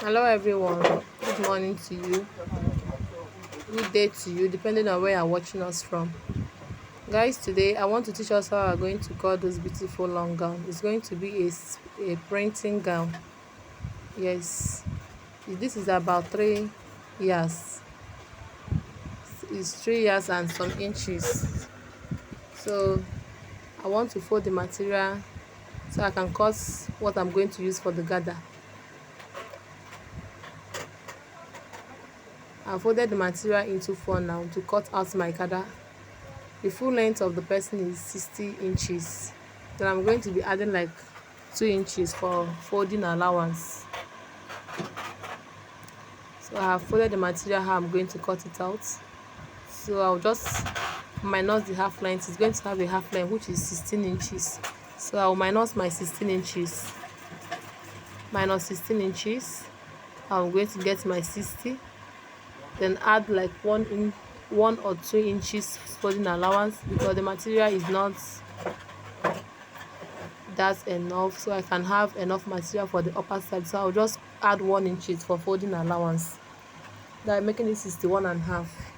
Hello everyone, good morning to you, good day to you, depending on where you're watching us from. Guys, today I want to teach us how we're going to cut those beautiful long gown. It's going to be a printing gown. Yes, this is about 3 years. It's 3 years and some inches. So I want to fold the material so I can cut what I'm going to use for the gather. I folded the material into four now to cut out my gather. The full length of the person is 60 inches. Then I'm going to be adding like 2 inches for folding allowance. So I have folded the material how I'm going to cut it out. So I'll just minus the half length. It's going to have a half length which is 16 inches. So I'll minus my 16 inches. Minus 16 inches. I'm going to get my 60. Then add like 1 or 2 inches folding allowance because the material is not that's enough, so I can have enough material for the upper side. So I'll just add 1 inches for folding allowance, that making it 61 and a half.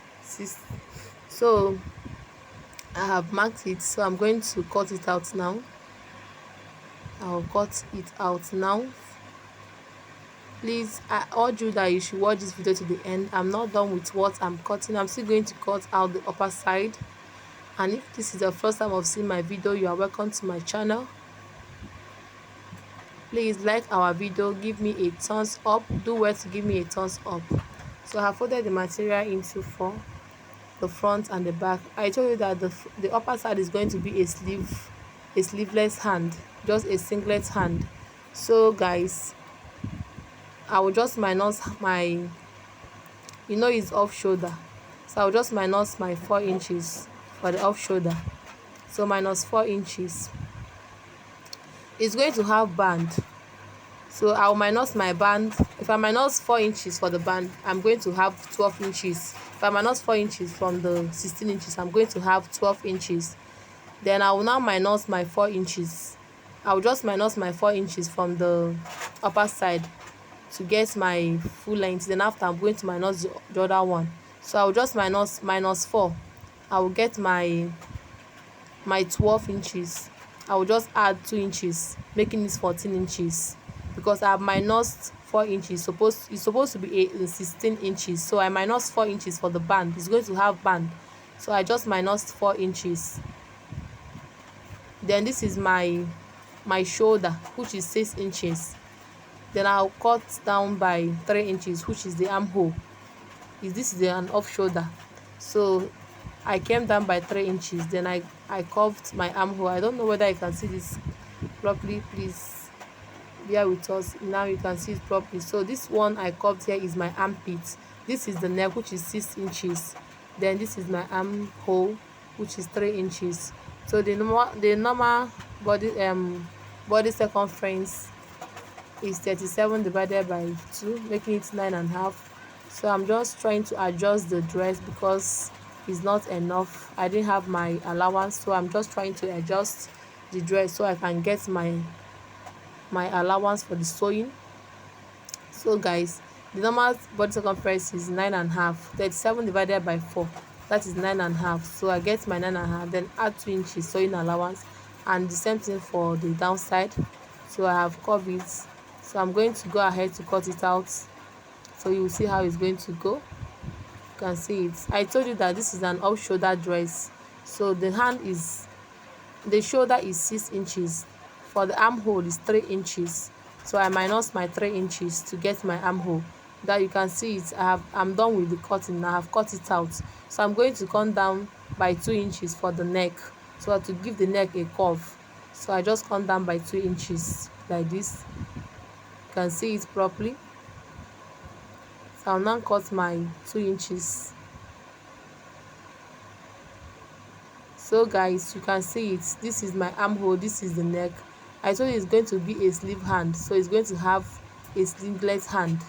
So I have marked it, so I'm going to cut it out now. I'll cut it out now. Please, I urge you that you should watch this video to the end. I'm not done with what I'm cutting. I'm still going to cut out the upper side. And if this is the first time of seeing my video, you are welcome to my channel. Please like our video, give me a thumbs up. Do well to give me a thumbs up. So I have folded the material into four, the front and the back. I told you that the upper side is going to be a sleeveless hand, just a singlet hand. So guys, I will just minus my, it's off shoulder, so I'll just minus my 4 inches for the off shoulder. So minus 4 inches. It's going to have band, so I'll minus my band. If I minus 4 inches for the band, I'm going to have 12 inches. If I minus 4 inches from the 16 inches, I'm going to have 12 inches. Then I will now minus my 4 inches. I'll just minus my 4 inches from the upper side to get my full length. Then after, I'm going to minus the other one. So I'll just minus 4. I will get my 12 inches. I will just add 2 inches, making this 14 inches. Because I have minus 4 inches, it's supposed to be 16 inches. So I minus 4 inches for the band. It's going to have band. So I just minus 4 inches. Then this is my shoulder, which is 6 inches. Then I'll cut down by 3 inches, which is the armhole. This is an off shoulder. So I came down by 3 inches. Then I curved my armhole. I don't know whether you can see this properly. Please bear with us. Now you can see it properly. So this one I curved here is my armpit. This is the neck, which is 6 inches. Then this is my armhole, which is 3 inches. So the normal body circumference is 37 divided by 2, making it 9.5. So I'm just trying to adjust the dress because it's not enough. I didn't have my allowance, so I'm just trying to adjust the dress so I can get my allowance for the sewing. So guys, the normal body circumference is 9.5. 37 divided by 4, that is 9.5. So I get my 9.5, then add 2 inches sewing allowance, and the same thing for the downside. So I have curved it. So I'm going to go ahead to cut it out, so you will see how it's going to go. You can see it. I told you that this is an off shoulder dress. So the shoulder is 6 inches. For the armhole is 3 inches. So I minus my 3 inches to get my armhole. That you can see it. I'm done with the cutting. I have cut it out. So I'm going to come down by 2 inches for the neck, so to give the neck a curve. So I just come down by 2 inches like this. You can see it properly. So I'll now cut my 2 inches. So guys, you can see it. This is my armhole, this is the neck. I told you it's going to be a sleeve hand, so it's going to have a sleeveless hand.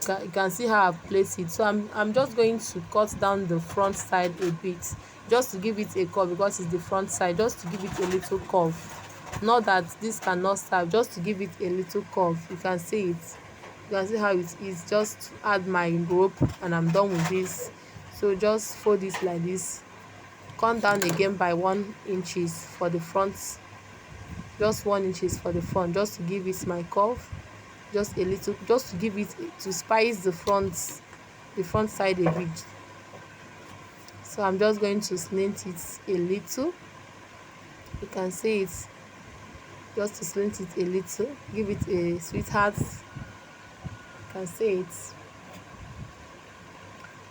You can see how I've placed it. So I'm just going to cut down the front side a bit, just to give it a curve, because it's the front side, just to give it a little curve. Not that this cannot serve, just to give it a little curve. You can see it. You can see how it is. Just add my rope and I'm done with this. So just fold this like this, come down again by 1 inches for the front, just 1 inches for the front, just to give it my curve, just a little, just to give it, to spice the front side a bit. So I'm just going to slant it a little. You can see it, just to slant it a little, give it a sweetheart. You can see it.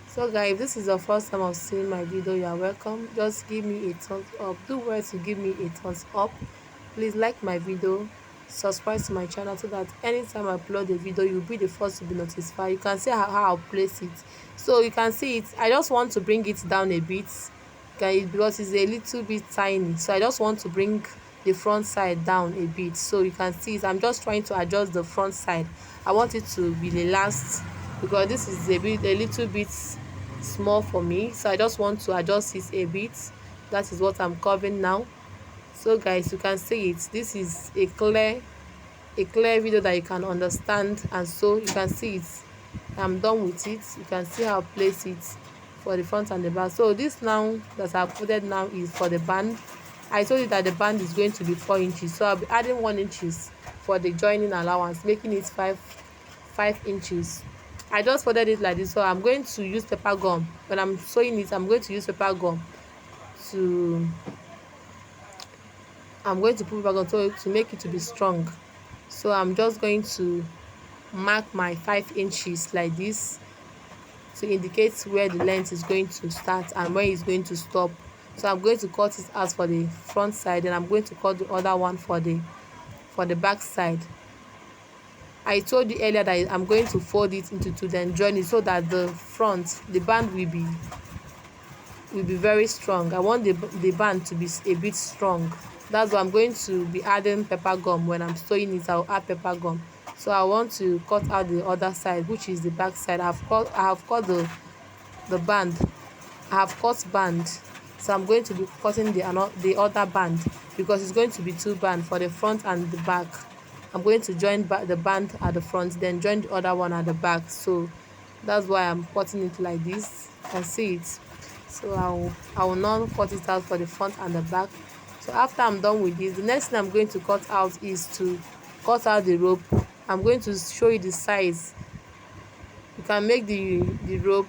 So guys, if this is your first time of seeing my video, you are welcome. Just give me a thumbs up. Do well to give me a thumbs up. Please like my video, subscribe to my channel, so that anytime I upload a video, you'll be the first to be notified. You can see how I'll place it. So you can see it. I just want to bring it down a bit, okay, because it's a little bit tiny. So I just want to bring the front side down a bit. So you can see it. I'm just trying to adjust the front side. I want it to be the last, because this is a little bit small for me. So I just want to adjust it a bit. That is what I'm covering now. So guys, you can see it. This is a clear video that you can understand, and so you can see it. I'm done with it. You can see how I place it for the front and the back. So this now that I've put now is for the band. I told you that the band is going to be 4 inches, so I'll be adding 1 inches for the joining allowance, making it 5 inches. I just folded it like this. So I'm going to use paper gum when I'm sewing it. I'm going to use paper gum to put paper gum to make it to be strong. So I'm just going to mark my 5 inches like this, to indicate where the length is going to start and where it's going to stop. So I'm going to cut it out for the front side, and I'm going to cut the other one for the back side. I told you earlier that I'm going to fold it into two, then join it, so that the band will be very strong. I want the band to be a bit strong. That's why I'm going to be adding pepper gum. When I'm sewing it, I'll add pepper gum. So I want to cut out the other side, which is the back side. I have cut the band. I have cut band. So I'm going to be cutting the other band, because it's going to be two band for the front and the back. I'm going to join the band at the front, then join the other one at the back. So that's why I'm cutting it like this. You can see it. So I will now cut it out for the front and the back. So after I'm done with this, the next thing I'm going to cut out is to cut out the rope. I'm going to show you the size. You can make the rope,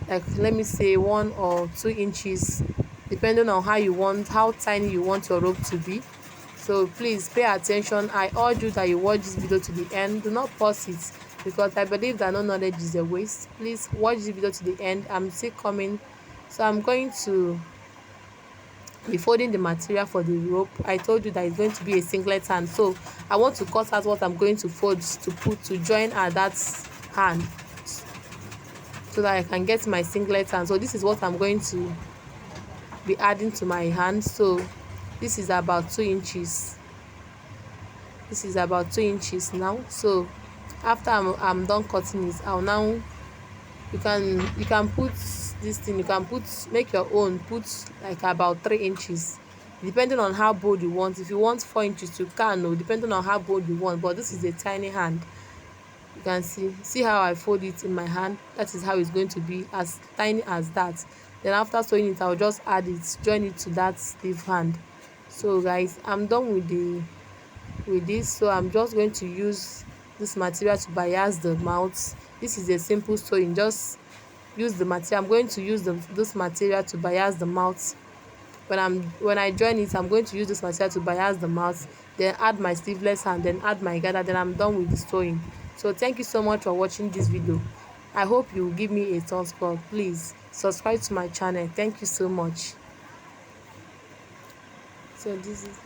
like, let me say 1 or 2 inches, depending on how tiny you want your rope to be. So please pay attention. I urge you that you watch this video to the end. Do not pause it, because I believe that no knowledge is a waste. Please watch this video to the end. I'm still coming. So I'm going to be folding the material for the rope. I told you that it's going to be a singlet hand, so I want to cut out what I'm going to fold to join at that hand, so that I can get my singlet hand. So this is what I'm going to be adding to my hand. So this is about 2 inches. This is about 2 inches now. So after I'm done cutting it, I'll now, you can put this thing, you can make your own, put like about 3 inches, depending on how bold you want. If you want 4 inches, you can, or depending on how bold you want. But this is a tiny hand. You can see how I fold it in my hand. That is how it's going to be, as tiny as that. Then after sewing it, I'll just add it, join it to that sleeve hand. So guys, I'm done with this. So I'm just going to use this material to bias the mouth. This is a simple sewing. Just use the material. I'm going to use this material to bias the mouth. When I join it, I'm going to use this material to bias the mouth, then add my sleeveless hand, then add my gather, then I'm done with the sewing. So thank you so much for watching this video. I hope you will give me a thumbs up. Please subscribe to my channel. Thank you so much. So this is